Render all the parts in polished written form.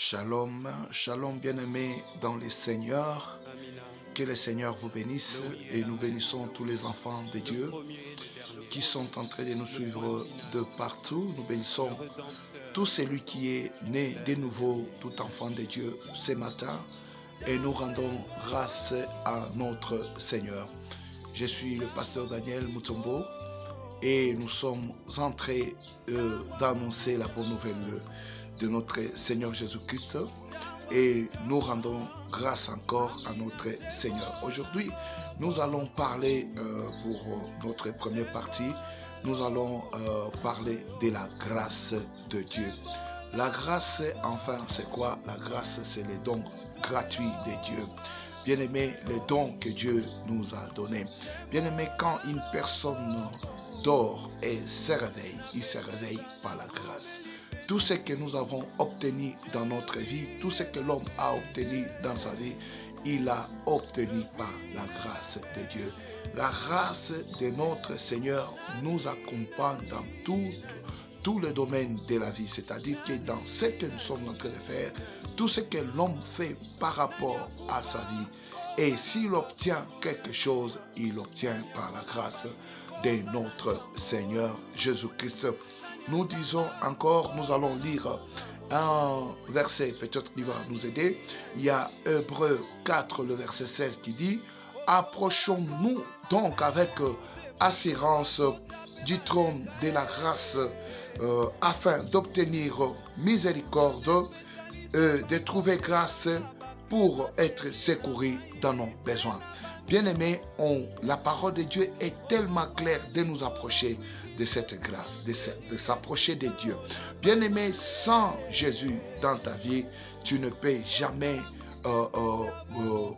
Shalom, shalom bien-aimés dans le Seigneur. Amina. Que le Seigneur vous bénisse et nous bénissons tous les enfants de Le Dieu premier et le dernier, qui sont en train de nous le point suivre final, de partout. Nous bénissons le Rédempteur, tout celui qui est né de nouveau, tout enfant de Dieu ce matin et nous rendons grâce à notre Seigneur. Je suis le pasteur Daniel Mutombo et nous sommes en train d'annoncer la bonne nouvelle de notre Seigneur Jésus-Christ et nous rendons grâce encore à notre Seigneur. Aujourd'hui, nous allons parler pour notre première partie, nous allons parler de la grâce de Dieu. La grâce, enfin, c'est quoi? La grâce, c'est les dons gratuits de Dieu. Bien-aimé, les dons que Dieu nous a donnés. Bien-aimé, quand une personne dort et se réveille, il se réveille par la grâce. Tout ce que nous avons obtenu dans notre vie, tout ce que l'homme a obtenu dans sa vie, il a obtenu par la grâce de Dieu. La grâce de notre Seigneur nous accompagne dans tous les domaines de la vie. C'est-à-dire que dans ce que nous sommes en train de faire, tout ce que l'homme fait par rapport à sa vie, et s'il obtient quelque chose, il obtient par la grâce de notre Seigneur Jésus-Christ. Nous disons encore, nous allons lire un verset peut-être qui va nous aider. Il y a Hébreux 4, le verset 16 qui dit « Approchons-nous donc avec assurance du trône de la grâce afin d'obtenir miséricorde et de trouver grâce pour être secourus dans nos besoins. » Bien-aimés, la parole de Dieu est tellement claire de nous approcher de cette grâce, de s'approcher de Dieu. Bien-aimé, sans Jésus dans ta vie, tu ne peux jamais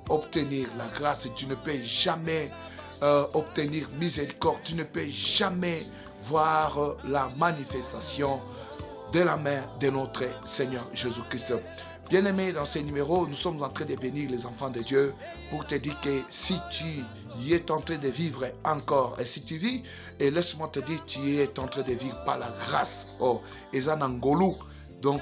obtenir la grâce, tu ne peux jamais obtenir miséricorde, tu ne peux jamais voir la manifestation de la main de notre Seigneur Jésus-Christ. Bien-aimé, dans ces numéros, nous sommes en train de bénir les enfants de Dieu pour te dire que si tu y es en train de vivre encore, et si tu vis, et laisse-moi te dire, tu y es en train de vivre par la grâce. Oh, Ezanangolu. Donc,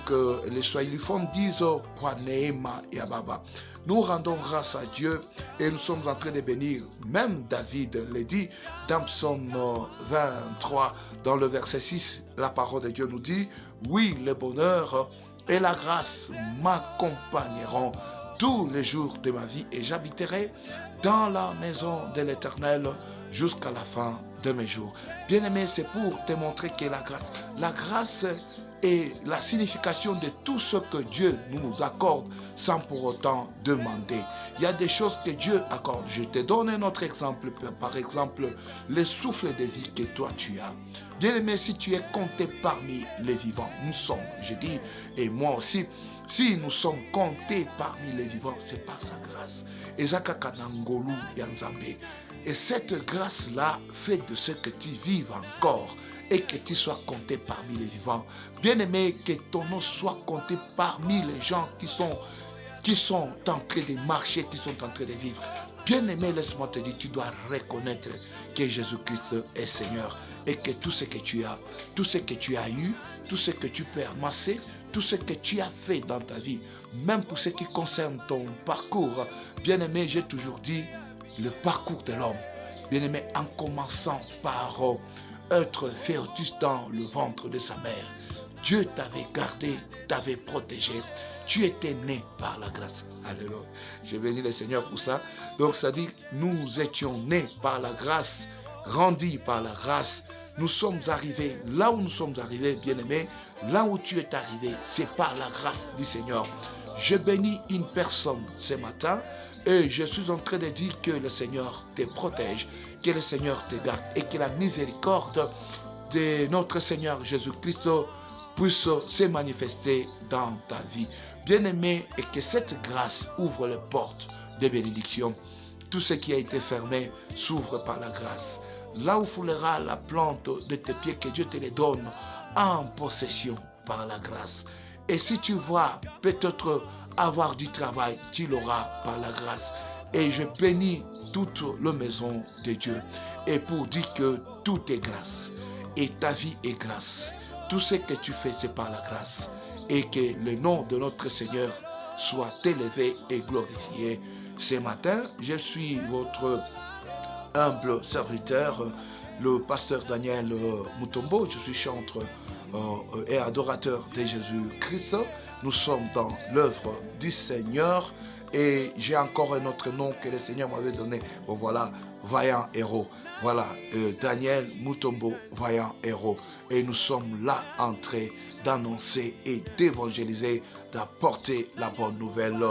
les Swahiliphones disent Kwaneema et Ababa. Nous rendons grâce à Dieu et nous sommes en train de bénir. Même David le dit dans Psaume 23, dans le verset 6, la parole de Dieu nous dit, oui, le bonheur et la grâce m'accompagneront tous les jours de ma vie et j'habiterai dans la maison de l'Éternel jusqu'à la fin de mes jours. Bien-aimé, c'est pour te montrer que la grâce est la signification de tout ce que Dieu nous accorde sans pour autant demander. Il y a des choses que Dieu accorde. Je te donne un autre exemple, par exemple, le souffle de vie que toi tu as. Bien-aimé, si tu es compté parmi les vivants, nous sommes, je dis, et moi aussi, si nous sommes comptés parmi les vivants, c'est par sa grâce. Et cette grâce-là fait de ce que tu vives encore et que tu sois compté parmi les vivants. Bien-aimé, que ton nom soit compté parmi les gens qui sont en train de marcher, qui sont en train de vivre. Bien-aimé, laisse-moi te dire, tu dois reconnaître que Jésus-Christ est Seigneur et que tout ce que tu as, tout ce que tu as eu, tout ce que tu peux amasser, tout ce que tu as fait dans ta vie, même pour ce qui concerne ton parcours. Bien-aimé, j'ai toujours dit, le parcours de l'homme, bien-aimé, en commençant par être fœtus dans le ventre de sa mère. Dieu t'avait gardé, t'avait protégé. Tu étais né par la grâce. Alléluia. Je bénis le Seigneur pour ça. Donc ça dit, nous étions nés par la grâce, grandis par la grâce. Nous sommes arrivés là où nous sommes arrivés, bien-aimés. Là où tu es arrivé, c'est par la grâce du Seigneur. Je bénis une personne ce matin et je suis en train de dire que le Seigneur te protège, que le Seigneur te garde et que la miséricorde de notre Seigneur Jésus-Christ puisse se manifester dans ta vie. Bien-aimé, et que cette grâce ouvre les portes de bénédiction. Tout ce qui a été fermé s'ouvre par la grâce. Là où foulera la plante de tes pieds, que Dieu te les donne en possession par la grâce. Et si tu vois peut-être avoir du travail, tu l'auras par la grâce. Et je bénis toute la maison de Dieu. Et pour dire que tout est grâce. Et ta vie est grâce. Tout ce que tu fais, c'est par la grâce. et que le nom de notre Seigneur soit élevé et glorifié. Ce matin, je suis votre humble serviteur, le pasteur Daniel Mutombo. Je suis chanteur et adorateur de Jésus-Christ. Nous sommes dans l'œuvre du Seigneur et j'ai encore un autre nom que le Seigneur m'avait donné. Bon, voilà, vaillant héros. Voilà, Daniel Mutombo, vaillant héros. Et nous sommes là en train d'annoncer et d'évangéliser, d'apporter la bonne nouvelle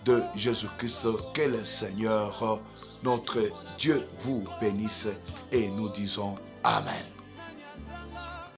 de Jésus-Christ. Que le Seigneur, notre Dieu, vous bénisse et nous disons Amen.